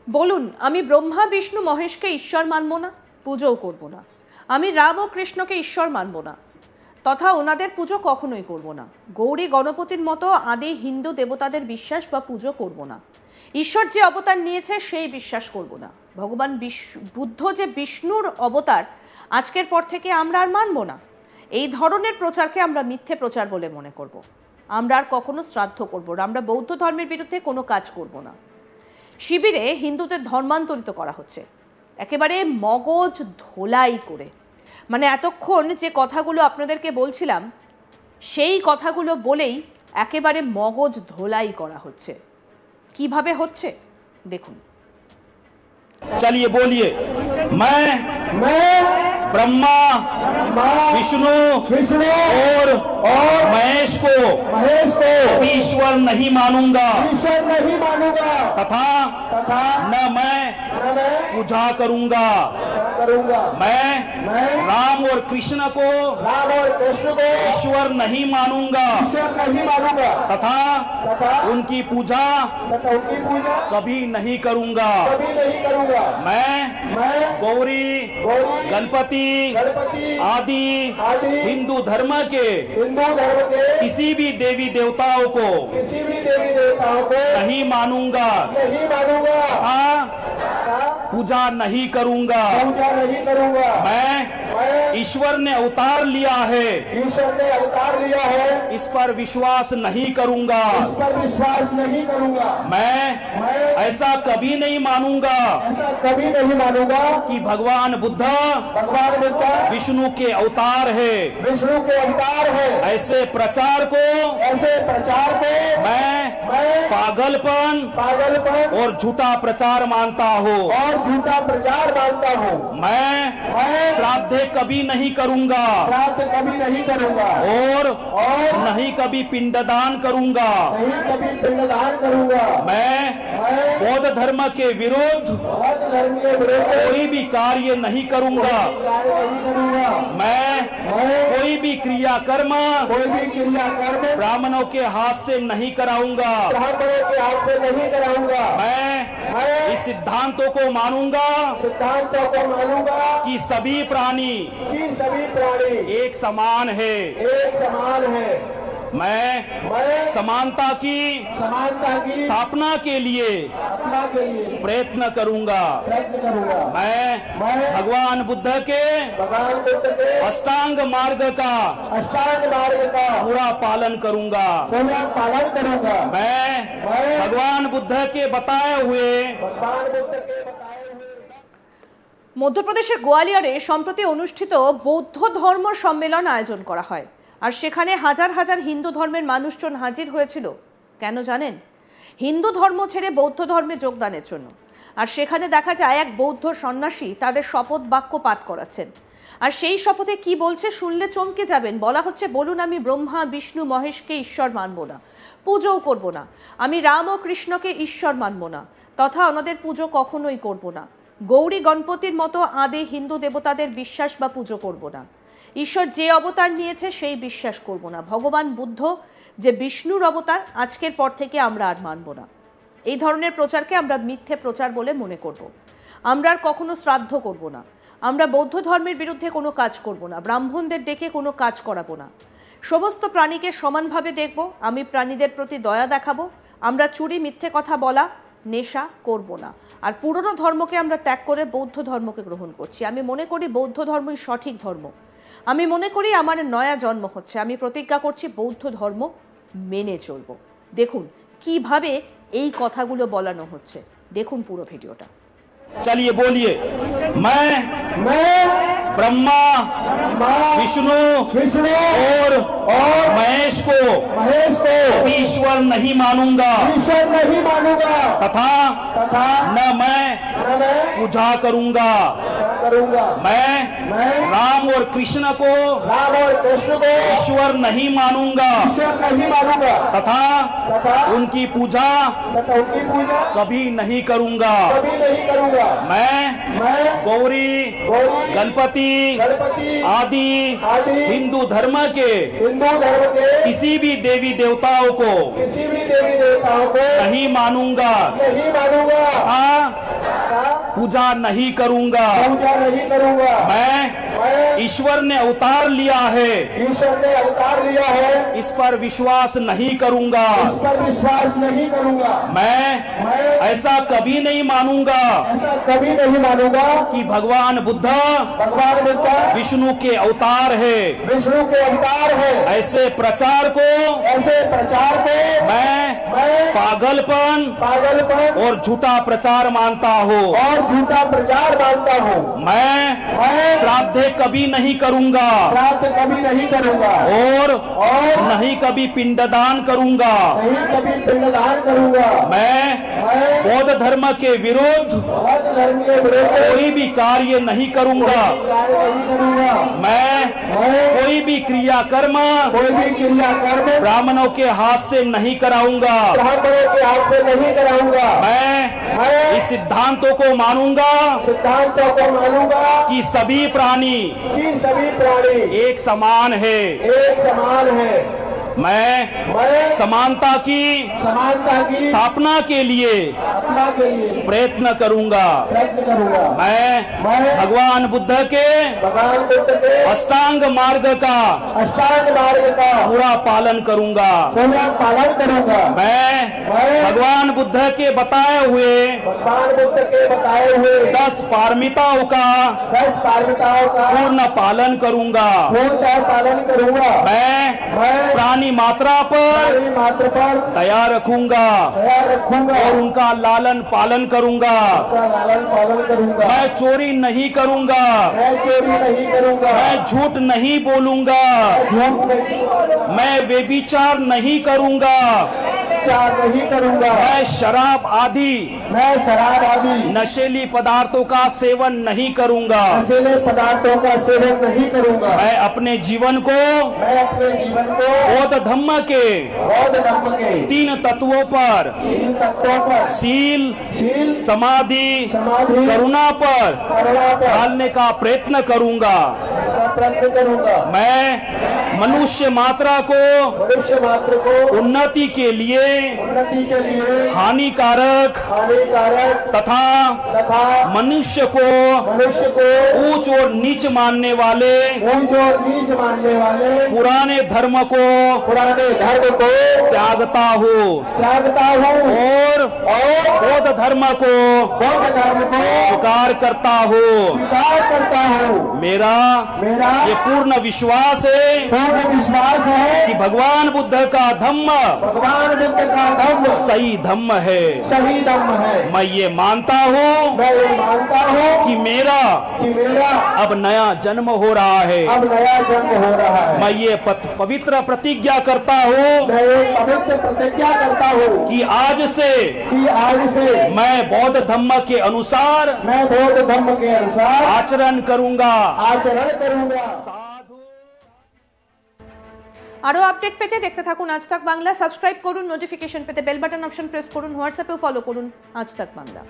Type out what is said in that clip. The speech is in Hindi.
বলুন, আমি ব্রহ্মা বিষ্ণু মহেশকে ঈশ্বর মানব না, পুজোও করব না। আমি রাম ও কৃষ্ণকে ঈশ্বর মানব না, তথা ওনাদের পুজো কখনোই করব না। গৌরী গণপতির মতো আদি হিন্দু দেবতাদের বিশ্বাস বা পুজো করব না। ঈশ্বর যে অবতার নিয়েছে সেই বিশ্বাস করব না। ভগবান বুদ্ধ যে বিষ্ণুর অবতার, আজকের পর থেকে আমরা আর মানব না। এই ধরনের প্রচারকে আমরা মিথ্যে প্রচার বলে মনে করব। আমরা আর কখনো শ্রাদ্ধ করব না। আমরা বৌদ্ধ ধর্মের বিরুদ্ধে কোনো কাজ করব না। শিবিরে হিন্দুদের ধর্মান্তরিত করা হচ্ছে একেবারে মগজ ধোলাই করে। মানে এতক্ষণ যে কথাগুলো আপনাদেরকে বলছিলাম সেই কথাগুলো বলেই একেবারে মগজ ধোলাই করা হচ্ছে। কিভাবে হচ্ছে দেখুন। चलिए बोलिए, मैं ब्रह्मा विष्णु और महेश को ईश्वर नहीं मानूंगा तथा न मैं पूजा करूंगा। मैं राम और कृष्ण को ईश्वर नहीं मानूंगा तथा उनकी पूजा कभी नहीं करूंगा। मैं गौरी गणपति आदि हिंदू धर्म के किसी भी देवी देवताओं को नहीं मानूंगा तथा पूजा नहीं करूंगा। मैं ईश्वर ने अवतार लिया है, इस पर विश्वास नहीं करूंगा। मैं ऐसा कभी नहीं मानूंगा कि भगवान बुद्ध विष्णु के अवतार है। ऐसे प्रचार को मैं पागलपन और झूठा प्रचार मानता हूँ। मैं श्राद्ध कभी नहीं करूंगा और नहीं कभी पिंडदान करूंगा। मैं बौद्ध धर्म के विरुद्ध कोई भी कार्य नहीं करूंगा। मैं कोई भी क्रियाकर्म ब्राह्मणों के हाथ से नहीं कराऊंगा। मैं इस सिद्धांतों को मानूंगा कि सभी प्राणी एक समान है। मैं समानता की स्थापना के लिए प्रयत्न करूंगा। मैं भगवान बुद्ध के अष्टांग मार्ग का पूरा पालन करूंगा। मैं भगवान बुद्ध के बताए हुए মধ্যপ্রদেশের গোয়ালিয়রে সম্প্রতি অনুষ্ঠিত বৌদ্ধ ধর্ম সম্মেলন আয়োজন করা হয়, আর সেখানে হাজার হাজার হিন্দু ধর্মের মানুষজন হাজির হয়েছিল। কেন জানেন? হিন্দু ধর্ম ছেড়ে বৌদ্ধ ধর্মে যোগদানের জন্য। আর সেখানে দেখা যায় এক বৌদ্ধ সন্ন্যাসী তাদের শপথ বাক্য পাঠ করাচ্ছেন। আর সেই শপথে কি বলছে শুনলে চমকে যাবেন। বলা হচ্ছে, বলুন, আমি ব্রহ্মা বিষ্ণু মহেশকে ঈশ্বর মানব না, পুজোও করব না। আমি রাম ও কৃষ্ণকে ঈশ্বর মানব না, তথা ওনাদের পুজো কখনোই করব না। গৌরী গণপতির মতো আদি হিন্দু দেবতাদের বিশ্বাস বা পুজো করব না। ঈশ্বর যে অবতার নিয়েছে সেই বিশ্বাস করব না। ভগবান বুদ্ধ যে বিষ্ণুর অবতার, আজকের পর থেকে আমরা আর মানব না। এই ধরনের প্রচারকে আমরা মিথ্যে প্রচার বলে মনে করব। আমরা আর কখনো শ্রাদ্ধ করব না। আমরা বৌদ্ধ ধর্মের বিরুদ্ধে কোনো কাজ করব না। ব্রাহ্মণদের ডেকে কোনো কাজ করাবো না। সমস্ত প্রাণীকে সমানভাবে দেখব। আমি প্রাণীদের প্রতি দয়া দেখাবো। আমরা চুরি, মিথ্যে কথা বলা, নেশা করব না। আর পুরনো ধর্মকে আমরা ত্যাগ করে বৌদ্ধ ধর্মকে গ্রহণ করছি। আমি মনে করি বৌদ্ধ ধর্মই সঠিক ধর্ম। আমি মনে করি আমার নয়া জন্ম হচ্ছে। আমি প্রতিজ্ঞা করছি বৌদ্ধ ধর্ম মেনে চলব। দেখুন কিভাবে এই কথাগুলো বলানো হচ্ছে। দেখুন পুরো ভিডিওটা। चलिए बोलिए, मैं ब्रह्मा विष्णु और महेश को ईश्वर नहीं मानूंगा तथा न मैं पूजा करूंगा। मैं राम और कृष्ण को ईश्वर नहीं मानूंगा तथा उनकी पूजा कभी नहीं करूंगा। मैं गौरी गणपति आदि हिंदू धर्म के किसी भी देवी देवताओं को नहीं मानूंगा तथा पूजा नहीं करूंगा। पूजा नहीं करूंगा। मैं ईश्वर ने अवतार लिया है, ईश्वर ने अवतार लिया है, इस पर विश्वास नहीं करूंगा। इस पर विश्वास नहीं करूंगा। मैं ऐसा कभी नहीं मानूंगा ऐसा कभी नहीं मानूंगा कि भगवान बुद्ध भगवान बुद्ध विष्णु के अवतार है। विष्णु के अवतार है। ऐसे प्रचार को, ऐसे प्रचार को मैं पागलपन और झूठा प्रचार मानता हूँ। और झूठा प्रचार मानता हूँ। मैं श्राद्ध कभी नहीं करूंगा श्राद्ध कभी नहीं करूंगा और नहीं कभी पिंडदान करूंगा। नहीं कभी पिंडदान करूंगा। मैं बौद्ध धर्म के विरुद्ध बौद्ध धर्म के विरुद्ध कोई भी कार्य नहीं करूंगा। कार्य नहीं करूंगा। मैं कोई भी क्रियाकर्म कोई भी क्रियाकर्म ब्राह्मणों के हाथ से नहीं कराऊंगा। ब्राह्मणों के हाथ से नहीं कराऊंगा। मैं इस सिद्धांतों को मानूंगा सिद्धांतों को मानूंगा कि सभी प्राणी एक समान है। एक समान है। मैं समानता की स्थापना के लिए प्रयत्न करूंगा। मैं भगवान बुद्ध के अष्टांग मार्ग का पूरा पालन करूंगा। मैं भगवान बुद्ध के बताए हुए 10 पारमिताओं का पूर्ण पालन करूंगा। मैं प्राणी मात्रा पर दया रखूंगा और उनका लालन पालन करूंगा। मैं चोरी नहीं करूंगा। मैं झूठ नहीं बोलूंगा। मैं व्यभिचार नहीं करूंगा। मैं शराब आदि नशीली पदार्थों का सेवन नहीं करूंगा। मैं अपने जीवन को बौद्ध धम्म के 3 तत्वों पर शील, समाधि, करुणा पर ढालने का प्रयत्न करूंगा। मैं मनुष्य मात्रा को उन्नति के लिए हानिकारक तथा मनुष्य को ऊंच और नीच मानने वाले पुराने धर्म को त्यागता हूँ और बौद्ध धर्म को स्वीकार करता हूँ। मेरा ये पूर्ण विश्वास है कि भगवान बुद्ध का धम्म सही धम्म है। मैं ये मानता हूँ कि मेरा अब नया जन्म हो रहा है। मैं ये पवित्र प्रतिज्ञा करता हूँ कि आज से मैं बौद्ध धम्म के अनुसार आचरण करूंगा। আরো আপডেট পেতে দেখতে থাকুন আজ তাক বাংলা। সাবস্ক্রাইব করুন, নোটিফিকেশন পেতে বেল বাটন অপশন প্রেস করুন, হোয়াটসঅ্যাপেও ফলো করুন আজ তাক বাংলা।